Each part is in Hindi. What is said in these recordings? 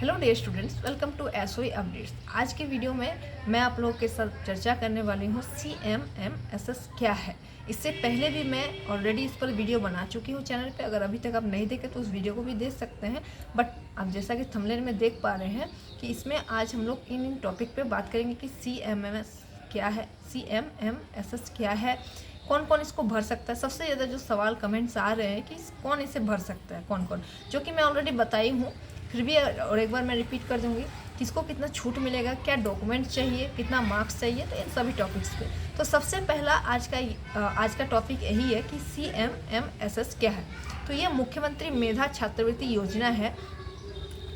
Hello dear students, welcome to SOE updates. आज के वीडियो में मैं आप लोगों के साथ चर्चा करने वाली हूँ CMMSS क्या है। इससे पहले भी मैं ऑलरेडी इस पर वीडियो बना चुकी हूँ चैनल पे। अगर अभी तक आप नहीं देखे तो उस वीडियो को भी देख सकते हैं। बट आप जैसा कि थंबनेल में देख पा रहे हैं कि इसमें आज हम लोग इन टॉपिक पर बात करेंगे कि CMMS क्या है, CMMSS क्या है, कौन कौन इसको भर सकता है। सबसे ज़्यादा जो सवाल कमेंट्स आ रहे हैं कि कौन इसे भर सकता है, कौन कौन, जो कि मैं ऑलरेडी बताई हूँ, फिर भी और एक बार मैं रिपीट कर दूंगी। किसको कितना छूट मिलेगा, क्या डॉक्यूमेंट चाहिए, कितना मार्क्स चाहिए, तो इन सभी टॉपिक्स पे। तो सबसे पहला आज का टॉपिक यही है कि CMMSS क्या है। तो ये मुख्यमंत्री मेधा छात्रवृत्ति योजना है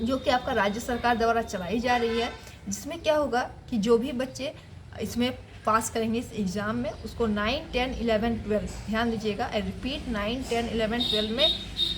जो कि आपका राज्य सरकार द्वारा चलाई जा रही है, जिसमें क्या होगा कि जो भी बच्चे इसमें पास करेंगे इस एग्ज़ाम में, उसको 9, 10, 11, 12, ध्यान दीजिएगा, आई रिपीट, 9, 10, 11, 12 में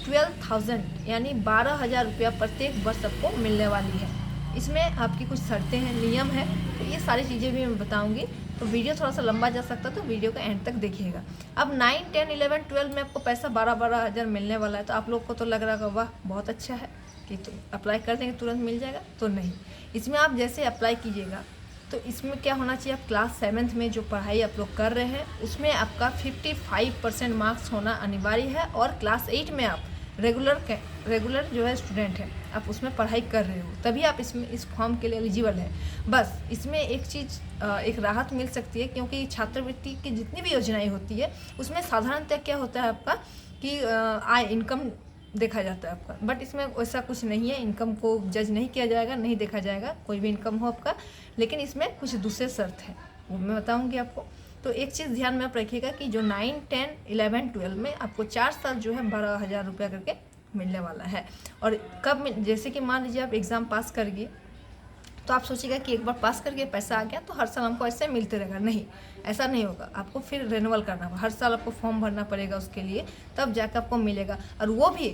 12,000 यानी 12,000 रुपया प्रत्येक वर्ष आपको मिलने वाली है। इसमें आपकी कुछ शर्तें हैं, नियम है, तो ये सारी चीज़ें भी मैं बताऊंगी। तो वीडियो थोड़ा सा लंबा जा सकता है, तो वीडियो का एंड तक देखिएगा। अब 9, 10, 11, 12 में आपको पैसा 12,000 मिलने वाला है। तो आप लोग को तो लग रहा होगा वाह बहुत अच्छा है कि तो अप्लाई कर देंगे तुरंत मिल जाएगा, तो नहीं। इसमें आप जैसे अप्लाई कीजिएगा तो इसमें क्या होना चाहिए, आप क्लास 7th में जो पढ़ाई आप लोग कर रहे हैं उसमें आपका 55% मार्क्स होना अनिवार्य है। और क्लास 8 में आप रेगुलर जो है स्टूडेंट है, आप उसमें पढ़ाई कर रहे हो, तभी आप इसमें इस फॉर्म के लिए एलिजिबल है। बस इसमें एक चीज़, एक राहत मिल सकती है, क्योंकि छात्रवृत्ति की जितनी भी योजनाएं होती है उसमें साधारणतः क्या होता है आपका कि आय इनकम देखा जाता है आपका। बट इसमें वैसा कुछ नहीं है, इनकम को जज नहीं किया जाएगा, नहीं देखा जाएगा कोई भी इनकम हो आपका। लेकिन इसमें कुछ दूसरे शर्त है, वो मैं बताऊंगी आपको। तो एक चीज़ ध्यान में आप रखिएगा कि जो 9, 10, 11, 12 में आपको 4 साल जो है 12,000 रुपया करके मिलने वाला है। और कब जैसे कि मान लीजिए आप एग्ज़ाम पास कर गए, तो आप सोचिएगा कि एक बार पास करके पैसा आ गया तो हर साल हमको ऐसे मिलते रहेगा, नहीं, ऐसा नहीं होगा। आपको फिर रिन्यूअल करना होगा, हर साल आपको फॉर्म भरना पड़ेगा उसके लिए, तब जाकर आपको मिलेगा। और वो भी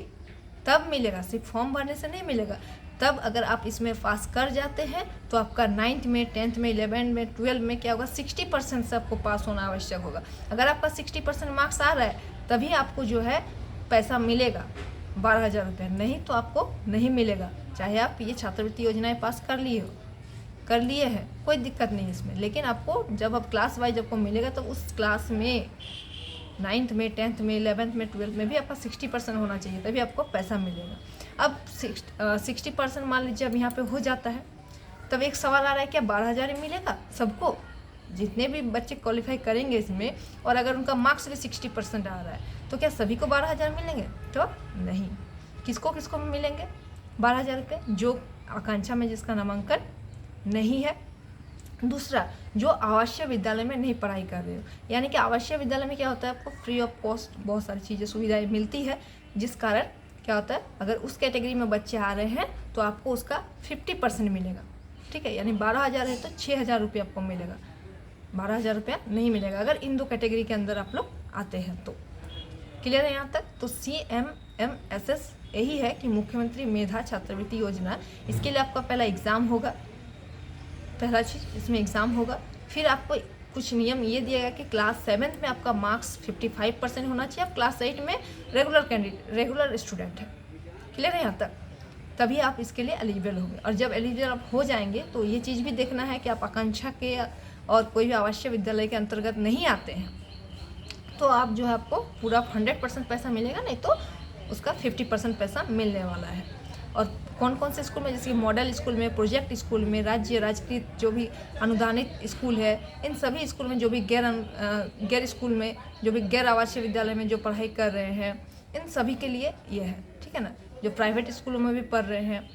तब मिलेगा, सिर्फ फॉर्म भरने से नहीं मिलेगा। तब अगर आप इसमें पास कर जाते हैं तो आपका 9th में, 10th में, 11 में, 12 में क्या होगा, 60% से आपको पास होना आवश्यक होगा। अगर आपका 60% मार्क्स आ रहा है तभी आपको जो है पैसा मिलेगा 12,000 रुपये, नहीं तो आपको नहीं मिलेगा। चाहे आप ये छात्रवृत्ति योजनाएं पास कर लिए हैं, कोई दिक्कत नहीं इसमें। लेकिन आपको जब आप क्लास वाइज आपको मिलेगा तो उस क्लास में 9th में, 10th में, 11th में, 12th में भी आपका 60% होना चाहिए, तभी आपको पैसा मिलेगा। अब 60% मान लीजिए अब यहाँ पे हो जाता है, तब एक सवाल आ रहा है, क्या 12,000 ही मिलेगा सबको, जितने भी बच्चे क्वालिफाई करेंगे इसमें, और अगर उनका मार्क्स भी 60% आ रहा है तो क्या सभी को 12,000 मिलेंगे? तो नहीं। किसको किसको मिलेंगे 12,000 रुपये? जो आकांक्षा में जिसका नामांकन नहीं है। दूसरा, जो आवासीय विद्यालय में नहीं पढ़ाई कर रहे हो, यानी कि आवासीय विद्यालय में क्या होता है, आपको फ्री ऑफ कॉस्ट बहुत सारी चीज़ें सुविधाएं मिलती है, जिस कारण क्या होता है, अगर उस कैटेगरी में बच्चे आ रहे हैं तो आपको उसका 50% मिलेगा। ठीक है, यानी 12,000 है तो 6,000 रुपये आपको मिलेगा, 12,000 रुपया नहीं मिलेगा अगर इन दो कैटेगरी के अंदर आप लोग आते हैं तो। क्लियर है यहाँ तक? तो CMMSS यही है कि मुख्यमंत्री मेधा छात्रवृत्ति योजना। इसके लिए आपका पहला एग्ज़ाम होगा, पहला चीज़ इसमें एग्ज़ाम होगा। फिर आपको कुछ नियम ये दिया गया कि क्लास 7th में आपका मार्क्स 55% होना चाहिए। आप क्लास 8 में रेगुलर स्टूडेंट है। क्लियर है यहाँ तक? तभी आप इसके लिए एलिजिबल होंगे। और जब एलिजिबल आप हो जाएंगे तो ये चीज़ भी देखना है कि आप आकांक्षा के और कोई भी आवासीय विद्यालय के अंतर्गत नहीं आते हैं, तो आप जो है आपको पूरा 100% पैसा मिलेगा, नहीं तो उसका 50% पैसा मिलने वाला है। और कौन कौन से स्कूल में, जैसे मॉडल स्कूल में, प्रोजेक्ट स्कूल में, राजकृत जो भी अनुदानित स्कूल है, इन सभी स्कूल में, जो भी गैर स्कूल में, जो भी गैर आवासीय विद्यालय में जो पढ़ाई कर रहे हैं, इन सभी के लिए ये है। ठीक है ना? जो प्राइवेट स्कूलों में भी पढ़ रहे हैं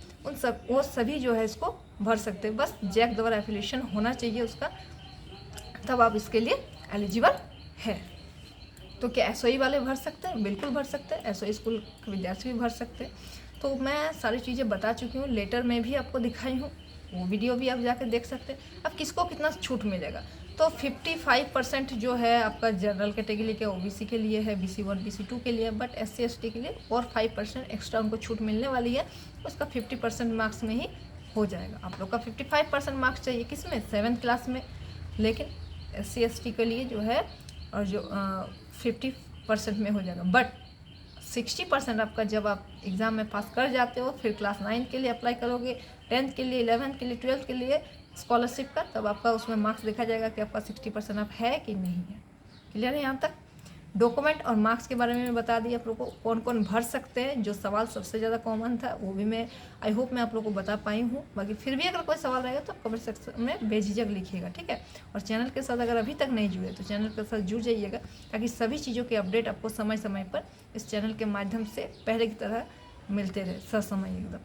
वो सभी जो है इसको भर सकते हैं। बस जैक द्वारा एफिलिएशन होना चाहिए उसका, तब आप इसके लिए एलिजिबल है। तो क्या एसओई वाले भर सकते हैं? बिल्कुल भर सकते हैं, एसओई स्कूल के विद्यार्थी भी भर सकते हैं। तो मैं सारी चीज़ें बता चुकी हूँ, लेटर में भी आपको दिखाई हूँ, वो वीडियो भी आप जाकर देख सकते हैं। अब किसको कितना छूट मिलेगा, तो 55% जो है आपका जनरल कैटेगरी के OBC के लिए है, BC1 BC2 के लिए, बट SC ST के लिए और 5% एक्स्ट्रा उनको छूट मिलने वाली है। उसका 50% मार्क्स में ही हो जाएगा। आप लोग का 55% मार्क्स चाहिए किस में, 7th क्लास में, लेकिन SC ST के लिए जो है और जो 50% में हो जाएगा। बट 60% आपका जब आप एग्ज़ाम में पास कर जाते हो, फिर क्लास 9 के लिए अप्लाई करोगे, 10th के लिए, 11th के लिए, 12th के लिए स्कॉलरशिप का, तब आपका उसमें मार्क्स देखा जाएगा कि आपका 60% आप है कि नहीं है। क्लियर है यहाँ तक? डॉक्यूमेंट और मार्क्स के बारे में बता दिया आप लोग को, कौन कौन भर सकते हैं। जो सवाल सबसे ज़्यादा कॉमन था वो भी मैं आई होप मैं आप लोग को बता पाई हूँ। बाकी फिर भी अगर कोई सवाल रहेगा तो कमेंट सेक्शन में बेझिझक लिखिएगा, ठीक है। और चैनल के साथ अगर अभी तक नहीं जुड़े तो चैनल के साथ जुड़ जाइएगा, ताकि सभी चीज़ों के अपडेट आपको समय समय पर इस चैनल के माध्यम से पहले की तरह मिलते रहे, ससमय एकदम,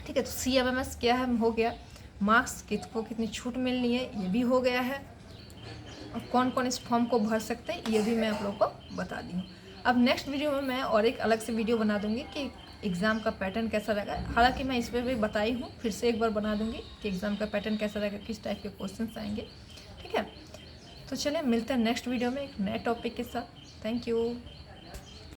ठीक है। तो CMMS क्या है, हो गया। मार्क्स किसको कितनी छूट मिलनी है ये भी हो गया है, और कौन कौन इस फॉर्म को भर सकते हैं ये भी मैं आप लोग को बता दी हूँ। अब नेक्स्ट वीडियो में मैं और एक अलग से वीडियो बना दूंगी कि एग्ज़ाम का पैटर्न कैसा रहेगा। हालांकि मैं इस पर भी बताई हूँ, फिर से एक बार बना दूंगी कि एग्ज़ाम का पैटर्न कैसा रहेगा, किस टाइप के क्वेश्चंस आएंगे, ठीक है। तो चलिए मिलते हैं नेक्स्ट वीडियो में एक नए टॉपिक के साथ। Thank you.